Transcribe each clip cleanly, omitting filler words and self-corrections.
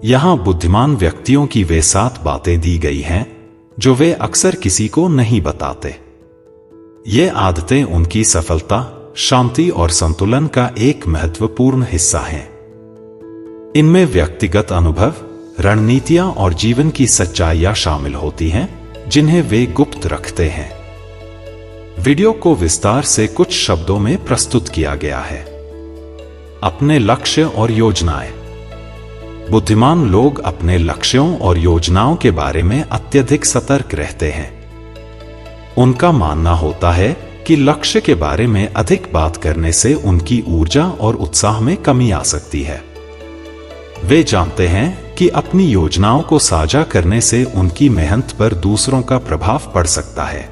यहाँ बुद्धिमान व्यक्तियों की वे 7 बातें दी गई हैं जो वे अक्सर किसी को नहीं बताते। ये आदतें उनकी सफलता, शांति और संतुलन का एक महत्वपूर्ण हिस्सा हैं। इनमें व्यक्तिगत अनुभव, रणनीतियां और जीवन की सच्चाइयां शामिल होती हैं जिन्हें वे गुप्त रखते हैं। वीडियो को विस्तार से कुछ शब्दों में प्रस्तुत किया गया है। अपने लक्ष्य और योजनाएं। बुद्धिमान लोग अपने लक्ष्यों और योजनाओं के बारे में अत्यधिक सतर्क रहते हैं। उनका मानना होता है कि लक्ष्य के बारे में अधिक बात करने से उनकी ऊर्जा और उत्साह में कमी आ सकती है। वे जानते हैं कि अपनी योजनाओं को साझा करने से उनकी मेहनत पर दूसरों का प्रभाव पड़ सकता है।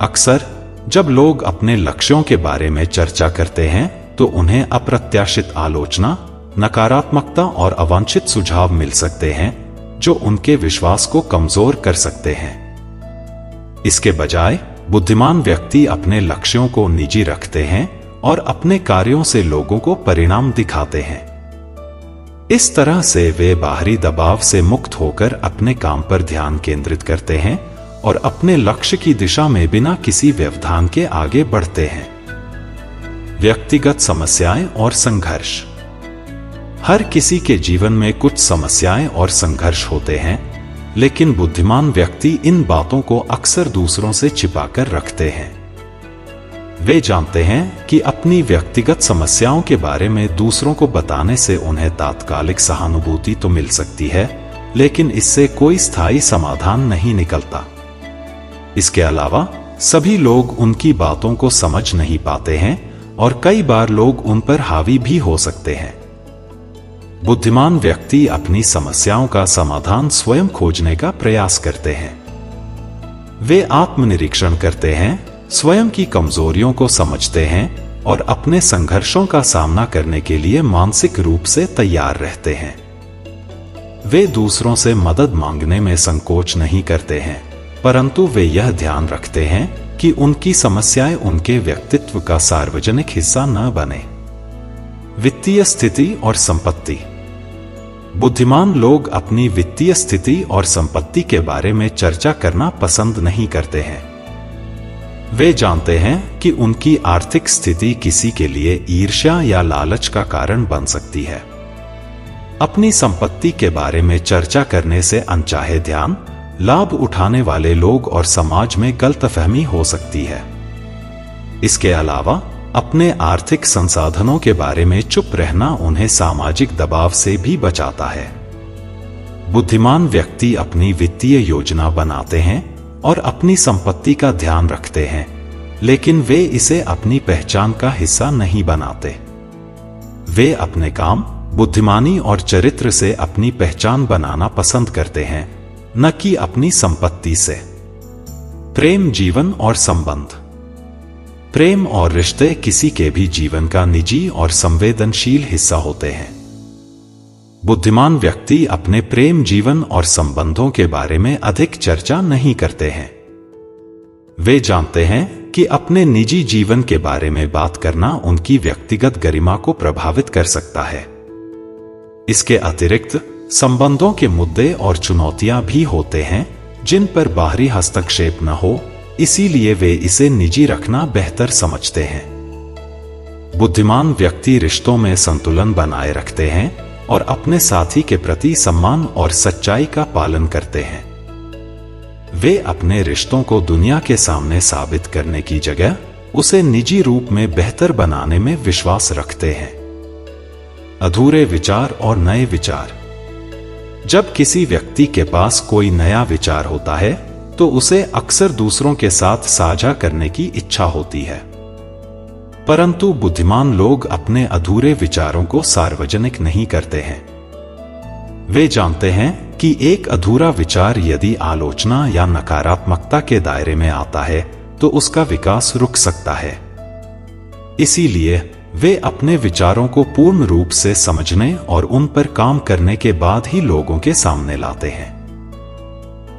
अक्सर जब लोग अपने लक्ष्यों के बारे में चर्चा करते हैं तो उन्हें अप्रत्याशित आलोचना, नकारात्मकता और अवांछित सुझाव मिल सकते हैं जो उनके विश्वास को कमजोर कर सकते हैं। इसके बजाय बुद्धिमान व्यक्ति अपने लक्ष्यों को निजी रखते हैं और अपने कार्यों से लोगों को परिणाम दिखाते हैं। इस तरह से वे बाहरी दबाव से मुक्त होकर अपने काम पर ध्यान केंद्रित करते हैं और अपने लक्ष्य की दिशा में बिना किसी व्यवधान के आगे बढ़ते हैं। व्यक्तिगत समस्याएं और संघर्ष। हर किसी के जीवन में कुछ समस्याएं और संघर्ष होते हैं, लेकिन बुद्धिमान व्यक्ति इन बातों को अक्सर दूसरों से छिपाकर रखते हैं। वे जानते हैं कि अपनी व्यक्तिगत समस्याओं के बारे में दूसरों को बताने से उन्हें तात्कालिक सहानुभूति तो मिल सकती है, लेकिन इससे कोई स्थायी समाधान नहीं निकलता। इसके अलावा सभी लोग उनकी बातों को समझ नहीं पाते हैं और कई बार लोग उन पर हावी भी हो सकते हैं। बुद्धिमान व्यक्ति अपनी समस्याओं का समाधान स्वयं खोजने का प्रयास करते हैं। वे आत्मनिरीक्षण करते हैं, स्वयं की कमजोरियों को समझते हैं और अपने संघर्षों का सामना करने के लिए मानसिक रूप से तैयार रहते हैं। वे दूसरों से मदद मांगने में संकोच नहीं करते हैं, परंतु वे यह ध्यान रखते हैं कि उनकी समस्याएं उनके व्यक्तित्व का सार्वजनिक हिस्सा न बने। वित्तीय स्थिति और संपत्ति। बुद्धिमान लोग अपनी वित्तीय स्थिति और संपत्ति के बारे में चर्चा करना पसंद नहीं करते हैं। वे जानते हैं कि उनकी आर्थिक स्थिति किसी के लिए ईर्ष्या या लालच का कारण बन सकती है। अपनी संपत्ति के बारे में चर्चा करने से अनचाहे ध्यान, लाभ उठाने वाले लोग और समाज में गलतफहमी हो सकती है। इसके अलावा अपने आर्थिक संसाधनों के बारे में चुप रहना उन्हें सामाजिक दबाव से भी बचाता है। बुद्धिमान व्यक्ति अपनी वित्तीय योजना बनाते हैं और अपनी संपत्ति का ध्यान रखते हैं, लेकिन वे इसे अपनी पहचान का हिस्सा नहीं बनाते। वे अपने काम, बुद्धिमानी और चरित्र से अपनी पहचान बनाना पसंद करते हैं, न कि अपनी संपत्ति से। प्रेम, जीवन और संबंध। प्रेम और रिश्ते किसी के भी जीवन का निजी और संवेदनशील हिस्सा होते हैं। बुद्धिमान व्यक्ति अपने प्रेम जीवन और संबंधों के बारे में अधिक चर्चा नहीं करते हैं। वे जानते हैं कि अपने निजी जीवन के बारे में बात करना उनकी व्यक्तिगत गरिमा को प्रभावित कर सकता है। इसके अतिरिक्त संबंधों के मुद्दे और चुनौतियां भी होते हैं जिन पर बाहरी हस्तक्षेप न हो, इसीलिए वे इसे निजी रखना बेहतर समझते हैं। बुद्धिमान व्यक्ति रिश्तों में संतुलन बनाए रखते हैं और अपने साथी के प्रति सम्मान और सच्चाई का पालन करते हैं। वे अपने रिश्तों को दुनिया के सामने साबित करने की जगह उसे निजी रूप में बेहतर बनाने में विश्वास रखते हैं। अधूरे विचार और नए विचार। जब किसी व्यक्ति के पास कोई नया विचार होता है तो उसे अक्सर दूसरों के साथ साझा करने की इच्छा होती है, परंतु बुद्धिमान लोग अपने अधूरे विचारों को सार्वजनिक नहीं करते हैं। वे जानते हैं कि एक अधूरा विचार यदि आलोचना या नकारात्मकता के दायरे में आता है तो उसका विकास रुक सकता है। इसीलिए वे अपने विचारों को पूर्ण रूप से समझने और उन पर काम करने के बाद ही लोगों के सामने लाते हैं।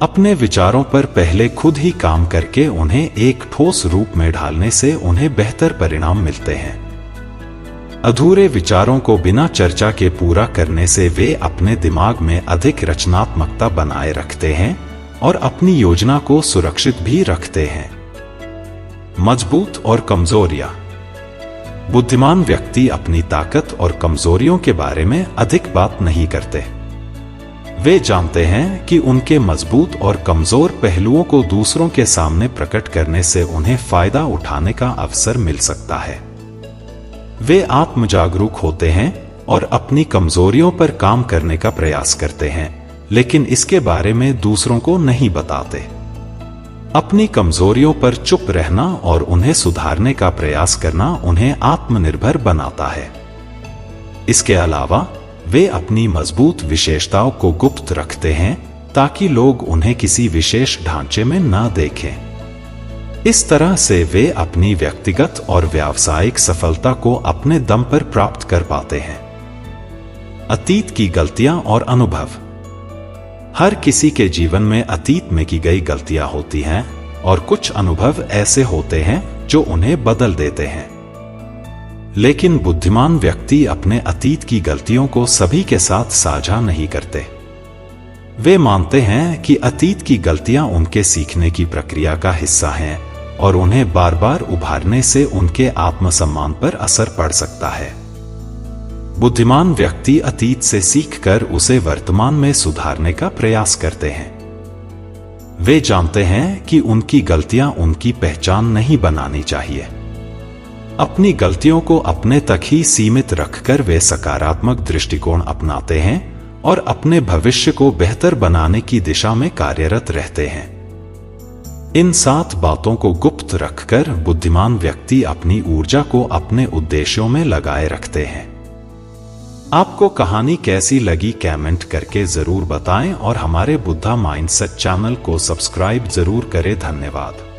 अपने विचारों पर पहले खुद ही काम करके उन्हें एक ठोस रूप में ढालने से उन्हें बेहतर परिणाम मिलते हैं। अधूरे विचारों को बिना चर्चा के पूरा करने से वे अपने दिमाग में अधिक रचनात्मकता बनाए रखते हैं और अपनी योजना को सुरक्षित भी रखते हैं। मजबूत और कमजोरियां। बुद्धिमान व्यक्ति अपनी ताकत और कमजोरियों के बारे में अधिक बात नहीं करते। वे जानते हैं कि उनके मजबूत और कमजोर पहलुओं को दूसरों के सामने प्रकट करने से उन्हें फायदा उठाने का अवसर मिल सकता है। वे आत्मजागरूक होते हैं और अपनी कमजोरियों पर काम करने का प्रयास करते हैं, लेकिन इसके बारे में दूसरों को नहीं बताते। अपनी कमजोरियों पर चुप रहना और उन्हें सुधारने का प्रयास करना उन्हें आत्मनिर्भर बनाता है। इसके अलावा वे अपनी मजबूत विशेषताओं को गुप्त रखते हैं ताकि लोग उन्हें किसी विशेष ढांचे में न देखें। इस तरह से वे अपनी व्यक्तिगत और व्यावसायिक सफलता को अपने दम पर प्राप्त कर पाते हैं। अतीत की गलतियां और अनुभव। हर किसी के जीवन में अतीत में की गई गलतियां होती हैं और कुछ अनुभव ऐसे होते हैं जो उन्हें बदल देते हैं। लेकिन बुद्धिमान व्यक्ति अपने अतीत की गलतियों को सभी के साथ साझा नहीं करते। वे मानते हैं कि अतीत की गलतियां उनके सीखने की प्रक्रिया का हिस्सा हैं और उन्हें बार बार उभारने से उनके आत्मसम्मान पर असर पड़ सकता है। बुद्धिमान व्यक्ति अतीत से सीखकर उसे वर्तमान में सुधारने का प्रयास करते हैं। वे जानते हैं कि उनकी गलतियां उनकी पहचान नहीं बनानी चाहिए। अपनी गलतियों को अपने तक ही सीमित रखकर वे सकारात्मक दृष्टिकोण अपनाते हैं और अपने भविष्य को बेहतर बनाने की दिशा में कार्यरत रहते हैं। इन 7 बातों को गुप्त रखकर बुद्धिमान व्यक्ति अपनी ऊर्जा को अपने उद्देश्यों में लगाए रखते हैं। आपको कहानी कैसी लगी कमेंट करके जरूर बताएं और हमारे बुद्धा माइंडसेट चैनल को सब्सक्राइब जरूर करें। धन्यवाद।